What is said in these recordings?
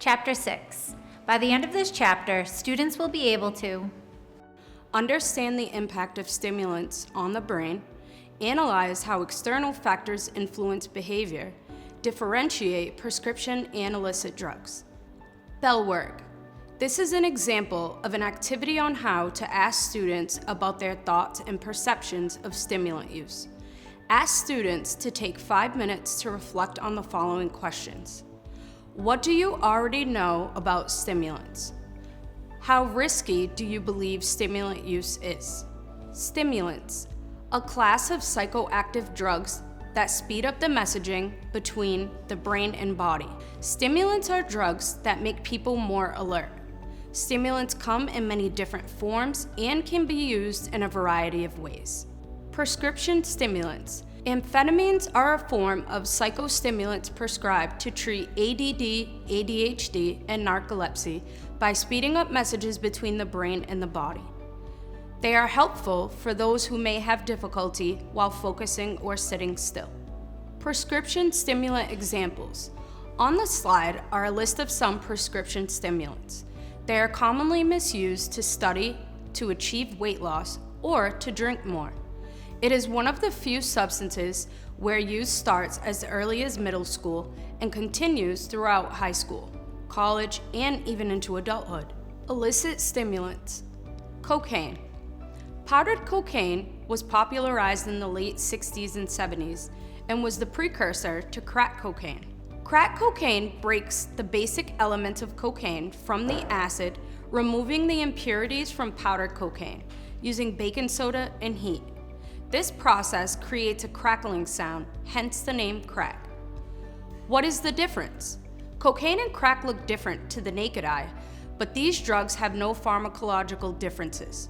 Chapter 6. By the end of this chapter, students will be able to understand the impact of stimulants on the brain, analyze how external factors influence behavior, differentiate prescription and illicit drugs. Bell work. This is an example of an activity on how to ask students about their thoughts and perceptions of stimulant use. Ask students to take 5 minutes to reflect on the following questions. What do you already know about stimulants? How risky do you believe stimulant use is? Stimulants, a class of psychoactive drugs that speed up the messaging between the brain and body. Stimulants are drugs that make people more alert. Stimulants come in many different forms and can be used in a variety of ways. Prescription stimulants. Amphetamines are a form of psychostimulants prescribed to treat ADD, ADHD, and narcolepsy by speeding up messages between the brain and the body. They are helpful for those who may have difficulty while focusing or sitting still. Prescription stimulant examples. On the slide are a list of some prescription stimulants. They are commonly misused to study, to achieve weight loss, or to drink more. It is one of the few substances where use starts as early as middle school and continues throughout high school, college, and even into adulthood. Illicit stimulants. Cocaine. Powdered cocaine was popularized in the late 60s and 70s and was the precursor to crack cocaine. Crack cocaine breaks the basic elements of cocaine from the acid, removing the impurities from powdered cocaine using baking soda and heat. This process creates a crackling sound, hence the name crack. What is the difference? Cocaine and crack look different to the naked eye, but these drugs have no pharmacological differences.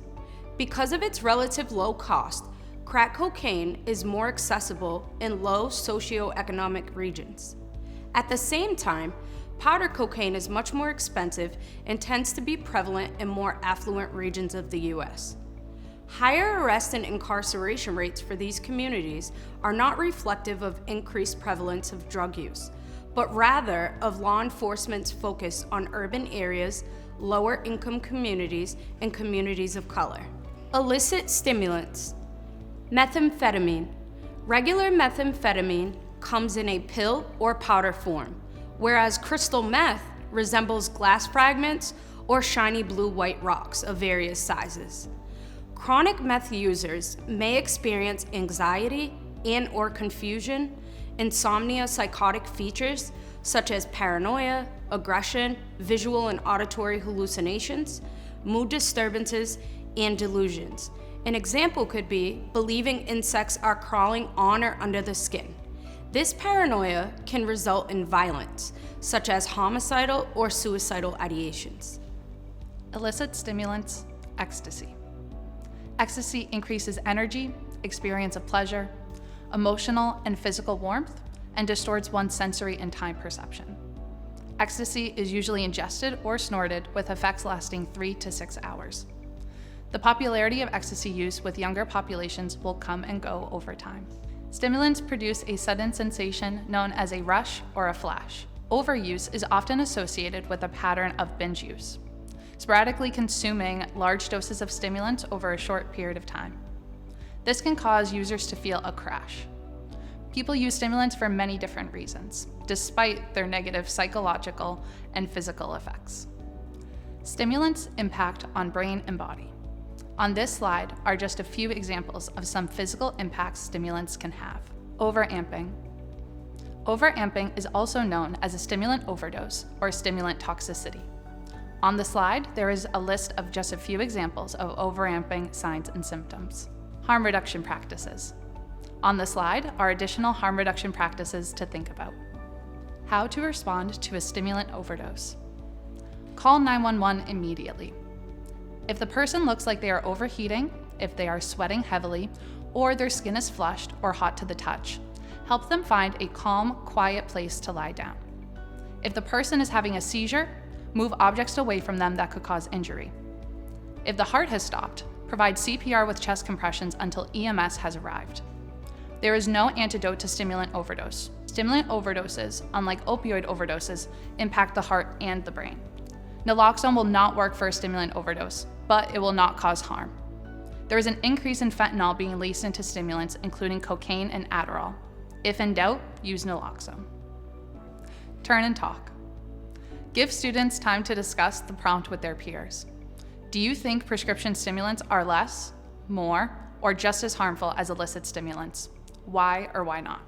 Because of its relative low cost, crack cocaine is more accessible in low socioeconomic regions. At the same time, powder cocaine is much more expensive and tends to be prevalent in more affluent regions of the U.S. Higher arrest and incarceration rates for these communities are not reflective of increased prevalence of drug use, but rather of law enforcement's focus on urban areas, lower income communities, and communities of color. Illicit stimulants. Methamphetamine. Regular methamphetamine comes in a pill or powder form, whereas crystal meth resembles glass fragments or shiny blue-white rocks of various sizes. Chronic meth users may experience anxiety and/or confusion, insomnia, psychotic features such as paranoia, aggression, visual and auditory hallucinations, mood disturbances, and delusions. An example could be believing insects are crawling on or under the skin. This paranoia can result in violence, such as homicidal or suicidal ideations. Illicit stimulants, ecstasy. Ecstasy increases energy, experience of pleasure, emotional and physical warmth, and distorts one's sensory and time perception. Ecstasy is usually ingested or snorted with effects lasting 3 to 6 hours. The popularity of ecstasy use with younger populations will come and go over time. Stimulants produce a sudden sensation known as a rush or a flash. Overuse is often associated with a pattern of binge use, sporadically consuming large doses of stimulants over a short period of time. This can cause users to feel a crash. People use stimulants for many different reasons, despite their negative psychological and physical effects. Stimulants' impact on brain and body. On this slide are just a few examples of some physical impacts stimulants can have. Overamping. Overamping is also known as a stimulant overdose or stimulant toxicity. On the slide, there is a list of just a few examples of overamping signs and symptoms. Harm reduction practices. On the slide are additional harm reduction practices to think about. How to respond to a stimulant overdose. Call 911 immediately. If the person looks like they are overheating, if they are sweating heavily, or their skin is flushed or hot to the touch, help them find a calm, quiet place to lie down. If the person is having a seizure, move objects away from them that could cause injury. If the heart has stopped, provide CPR with chest compressions until EMS has arrived. There is no antidote to stimulant overdose. Stimulant overdoses, unlike opioid overdoses, impact the heart and the brain. Naloxone will not work for a stimulant overdose, but it will not cause harm. There is an increase in fentanyl being laced into stimulants, including cocaine and Adderall. If in doubt, use naloxone. Turn and talk. Give students time to discuss the prompt with their peers. Do you think prescription stimulants are less, more, or just as harmful as illicit stimulants? Why or why not?